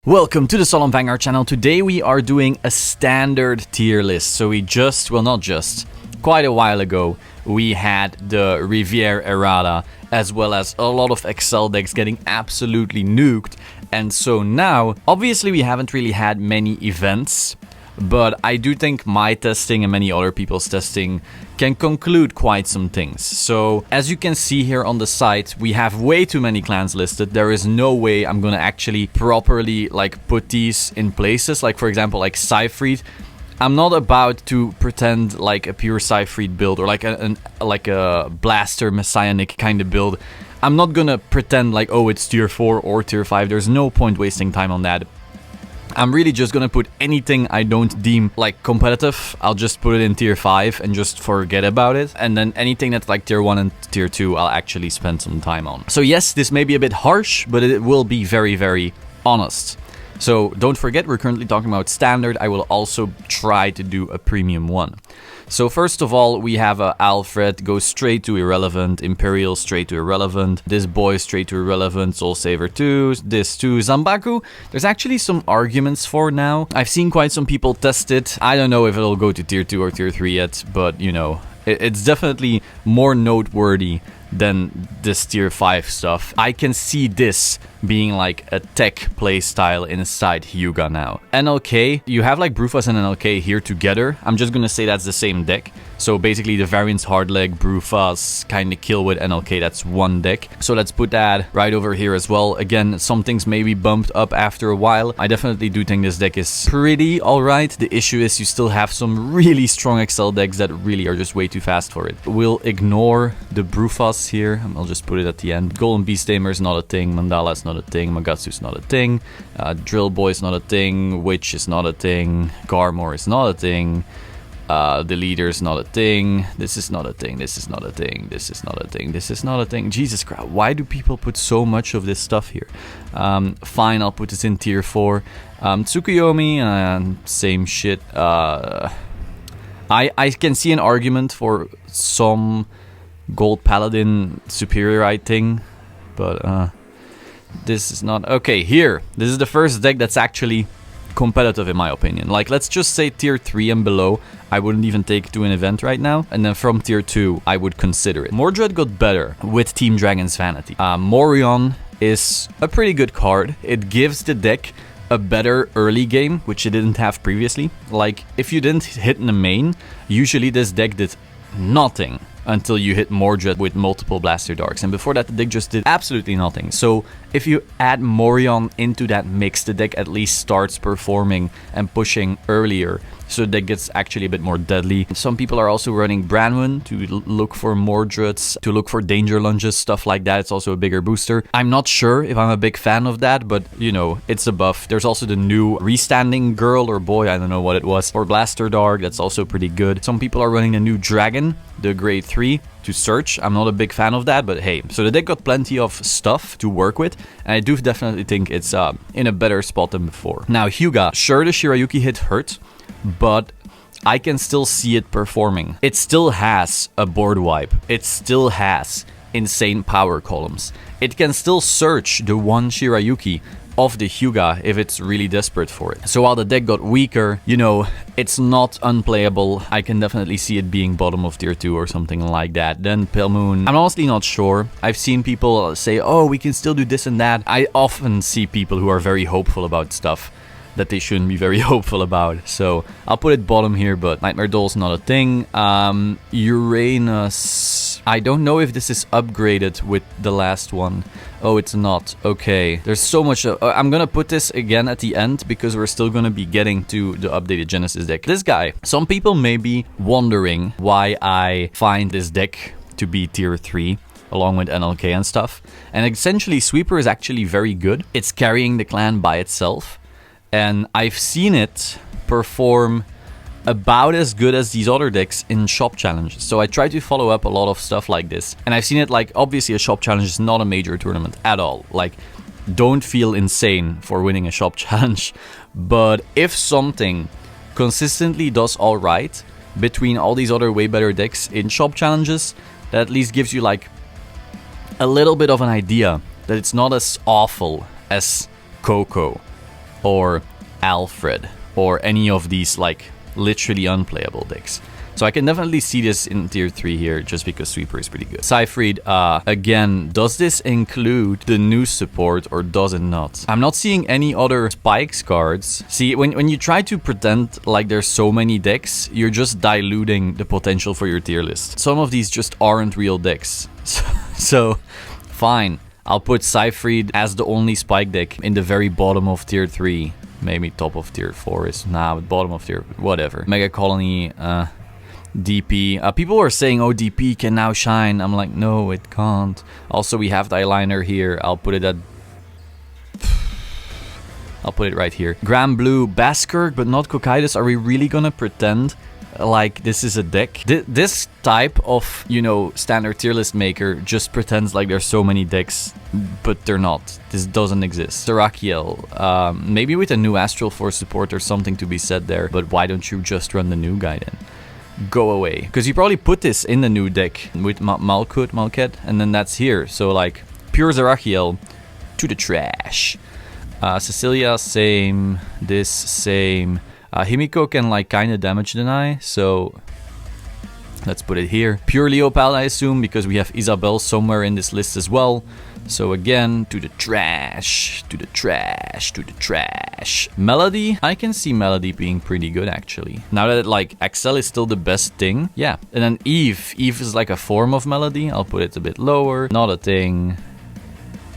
Welcome to the Solemn Vanguard channel. Today we are doing a standard tier list. So quite a while ago, we had the Riviere Errata, as well as a lot of Excel decks getting absolutely nuked. And so now, obviously we haven't really had many events, but I do think my testing and many other people's testing can conclude quite some things. So as you can see here on the site, we have way too many clans listed. There is no way I'm gonna actually properly put these in places. Like for example, like Siegfried. I'm not about to pretend like a pure Siegfried build or like a Blaster Messianic kind of build. I'm not gonna pretend like, oh, it's tier 4 or tier 5. There's no point wasting time on that. I'm really just gonna put anything I don't deem like competitive, I'll just put it in tier 5 and just forget about it. And then anything that's like tier 1 and tier 2, I'll actually spend some time on. So yes, this may be a bit harsh, but it will be very, very honest. So don't forget, we're currently talking about standard. I will also try to do a premium one. So first of all, we have Alfred, goes straight to irrelevant, Imperial straight to irrelevant, this boy straight to irrelevant, Soul Saver 2, this 2, Zambaku. There's actually some arguments for now. I've seen quite some people test it. I don't know if it'll go to tier 2 or tier 3 yet, but you know, it's definitely more noteworthy than this tier 5 stuff. I can see this being like a tech playstyle inside Hyuga now. NLK, you have like Brufas and NLK here together. I'm just gonna say that's the same deck. So basically the variants Hardleg, Brufas, kind of kill with NLK, that's one deck. So let's put that right over here as well. Again, some things may be bumped up after a while. I definitely do think this deck is pretty alright. The issue is you still have some really strong Excel decks that really are just way too fast for it. We'll ignore the Brufas here. I'll just put it at the end. Golden Beast Tamer is not a thing. Mandala is not a thing. Magatsu's not a thing. Drill Boy is not a thing. Witch is not a thing. Garmor is not a thing. The leader is not a thing. This is not a thing. This is not a thing. This is not a thing. This is not a thing. Jesus Christ, why do people put so much of this stuff here? Fine, I'll put this in tier 4. Tsukuyomi, same shit. I can see an argument for some Gold Paladin superiorite thing, but this is not okay. Here, this is the first deck that's actually competitive in my opinion. Like, let's just say tier 3 and below, I wouldn't even take to an event right now, and then from tier 2 I would consider it. Mordred got better with Team Dragon's Vanity. Morion is a pretty good card. It gives the deck a better early game, which it didn't have previously. Like, if you didn't hit in the main, usually this deck did nothing until you hit Mordred with multiple Blaster Darks, and before that the deck just did absolutely nothing. So if you add Morion into that mix, the deck at least starts performing and pushing earlier, so the deck gets actually a bit more deadly. Some people are also running Branwen to look for Mordreds, to look for danger lunges, stuff like that. It's also a bigger booster. I'm not sure if I'm a big fan of that, but you know, it's a buff. There's also the new Restanding Girl or Boy, I don't know what it was, for Blaster Dark. That's also pretty good. Some people are running the new Dragon, the grade 3, to search. I'm not a big fan of that, but hey, so the deck got plenty of stuff to work with, and I do definitely think it's in a better spot than before. Now Hyuga, sure, the Shirayuki hit hurt, but I can still see it performing. It still has a board wipe. It still has insane power columns. It can still search the one Shirayuki of the Hyuga if it's really desperate for it. So while the deck got weaker, you know, it's not unplayable. I can definitely see it being bottom of tier 2 or something like that. Then Pelmoon, I'm honestly not sure. I've seen people say, oh, we can still do this and that. I often see people who are very hopeful about stuff that they shouldn't be very hopeful about. So I'll put it bottom here, but Nightmare Doll's not a thing. Uranus, I don't know if this is upgraded with the last one. Oh, it's not. Okay, there's so much. I'm gonna put this again at the end because we're still gonna be getting to the updated Genesis deck. This guy, some people may be wondering why I find this deck to be tier 3 along with NLK and stuff. And essentially Sweeper is actually very good. It's carrying the clan by itself. And I've seen it perform about as good as these other decks in shop challenges. So I try to follow up a lot of stuff like this. And I've seen it, like, obviously a shop challenge is not a major tournament at all. Like, don't feel insane for winning a shop challenge. But if something consistently does alright between all these other way better decks in shop challenges, that at least gives you like a little bit of an idea that it's not as awful as Coco or Alfred, or any of these like literally unplayable decks. So I can definitely see this in tier 3 here, just because Sweeper is pretty good. Siegfried, again, does this include the new support or does it not? I'm not seeing any other spikes cards. See, when you try to pretend like there's so many decks, you're just diluting the potential for your tier list. Some of these just aren't real decks. So fine. I'll put Siegfried as the only spike deck in the very bottom of tier 3. Maybe top of tier 4 is... Nah, bottom of tier... Whatever. Mega Colony, DP. People were saying, oh, DP can now shine. I'm like, no, it can't. Also, we have the eyeliner here. I'll put it at... I'll put it right here. Grand Blue, Baskirk, but not Cocytus. Are we really gonna pretend like this is a deck? This type of, you know, standard tier list maker just pretends like there's so many decks, but they're not. This doesn't exist. Serachiel, maybe with a new Astral Force support or something to be said there, but why don't you just run the new guy then? Go away. Because you probably put this in the new deck with Malkut, and then that's here. So like, pure Serachiel to the trash. Cecilia, same. This, same. Himiko can like kind of damage deny, so let's put it here. Pure Leopold, I assume, because we have Isabel somewhere in this list as well. So again, to the trash, to the trash, to the trash. Melody, I can see Melody being pretty good actually. Now that like Axel is still the best thing, yeah. And then Eve is like a form of Melody. I'll put it a bit lower. Not a thing.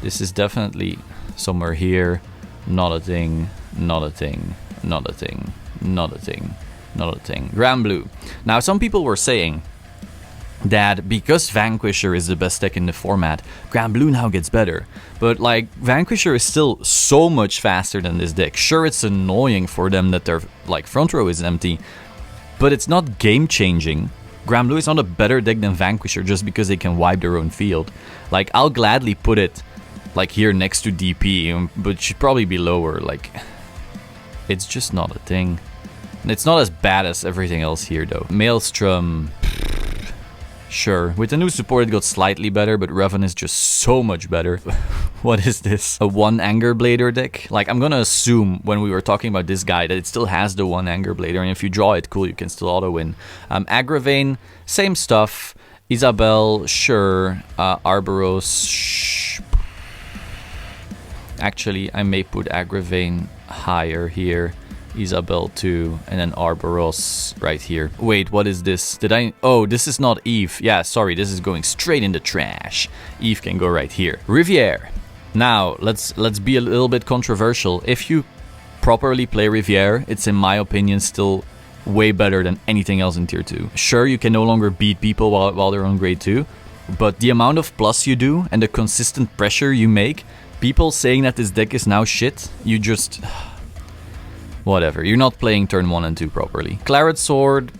This is definitely somewhere here. Not a thing, not a thing, not a thing, not a thing, not a thing. Grand Blue. Now some people were saying that because Vanquisher is the best deck in the format, Grand Blue now gets better. But like, Vanquisher is still so much faster than this deck. Sure, it's annoying for them that their like front row is empty, but it's not game changing. Grand Blue is not a better deck than Vanquisher just because they can wipe their own field. Like, I'll gladly put it like here next to DP, but it should probably be lower. Like, it's just not a thing. It's not as bad as everything else here though. Maelstrom, sure. With the new support it got slightly better, but Revan is just so much better. What is this? A 1 Anger Blader deck? Like, I'm gonna assume when we were talking about this guy that it still has the 1 Anger Blader, and if you draw it, cool, you can still auto-win. Agravaine, same stuff. Isabel, sure. Arboros, actually, I may put Agravaine higher here. Isabel 2, and then Arboros right here. Wait, what is this? Did I... Oh, this is not Eve. Yeah, sorry, this is going straight in the trash. Eve can go right here. Riviere. Now, let's be a little bit controversial. If you properly play Riviere, it's in my opinion still way better than anything else in tier 2. Sure, you can no longer beat people while they're on grade 2, but the amount of plus you do and the consistent pressure you make, people saying that this deck is now shit, you just... Whatever, you're not playing turn 1 and 2 properly. Claret Sword,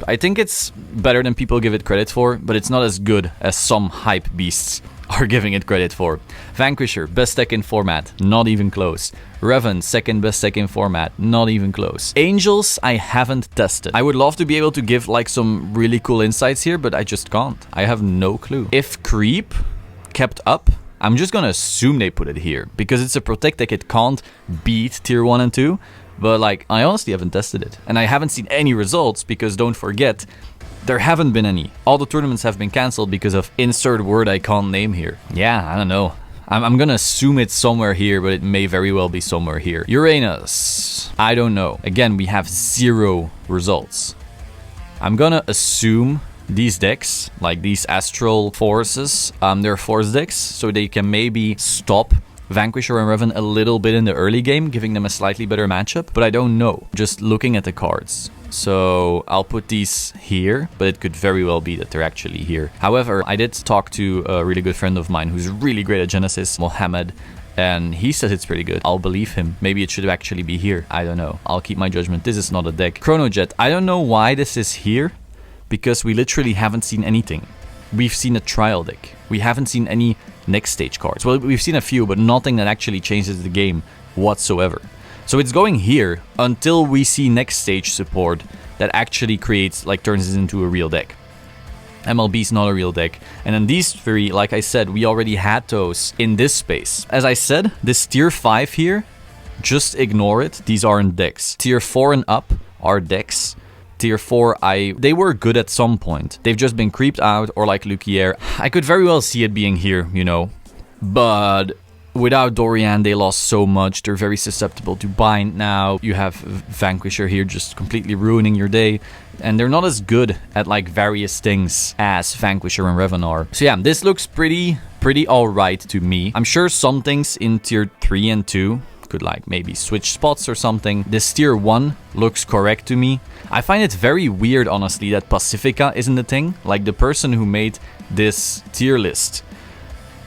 I think it's better than people give it credit for, but it's not as good as some hype beasts are giving it credit for. Vanquisher, best deck in format, not even close. Revan, second best deck in format, not even close. Angels, I haven't tested. I would love to be able to give like some really cool insights here, but I just can't. I have no clue. If Creep kept up, I'm just gonna assume they put it here, because it's a protect deck, it can't beat tier 1 and 2. But like, I honestly haven't tested it. And I haven't seen any results because, don't forget, there haven't been any. All the tournaments have been cancelled because of insert word I can't name here. Yeah, I don't know. I'm gonna assume it's somewhere here, but it may very well be somewhere here. Uranus. I don't know. Again, we have 0 results. I'm gonna assume these decks, like these Astral Forces, they're Force decks, so they can maybe stop Vanquisher and Revan a little bit in the early game, giving them a slightly better matchup, but I don't know, just looking at the cards. So I'll put these here, but it could very well be that they're actually here. However, I did talk to a really good friend of mine who's really great at Genesis, Mohammed, and he says it's pretty good. I'll believe him. Maybe it should actually be here. I don't know. I'll keep my judgment. This is not a deck. Chronojet. I don't know why this is here, because we literally haven't seen anything. We've seen a trial deck. We haven't seen any next stage cards. Well, we've seen a few, but nothing that actually changes the game whatsoever. So it's going here until we see next stage support that actually creates, like, turns it into a real deck. MLB is not a real deck. And then these 3, like I said, we already had those in this space. As I said, this tier 5 here just ignore it. These aren't decks. Tier 4 and up are decks. Tier 4, they were good at some point. They've just been creeped out, or like Lucier. I could very well see it being here, you know. But without Dorian, they lost so much. They're very susceptible to bind now. You have Vanquisher here just completely ruining your day. And they're not as good at like various things as Vanquisher and Revenar. So yeah, this looks pretty alright to me. I'm sure some things in tier 3 and 2 could like maybe switch spots or something. This tier 1 looks correct to me. I find it very weird, honestly, that Pacifica isn't a thing. Like, the person who made this tier list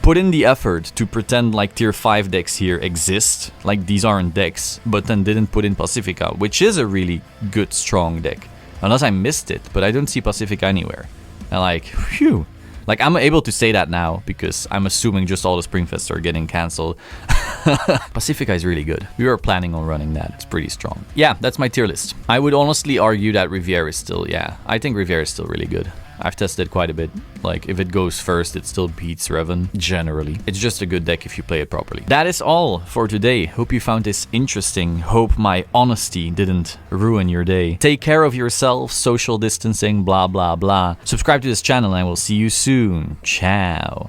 put in the effort to pretend like tier 5 decks here exist, like these aren't decks, but then didn't put in Pacifica, which is a really good, strong deck. Unless I missed it, but I don't see Pacifica anywhere. And like, phew. Like, I'm able to say that now because I'm assuming just all the Springfests are getting cancelled. Pacifica is really good. We were planning on running that. It's pretty strong. Yeah, that's my tier list. I would honestly argue that Riviere is still, yeah, I think Riviere is still really good. I've tested quite a bit. Like, if it goes first, it still beats Revan, generally. It's just a good deck if you play it properly. That is all for today. Hope you found this interesting. Hope my honesty didn't ruin your day. Take care of yourself, social distancing, blah, blah, blah. Subscribe to this channel and I will see you soon. Ciao.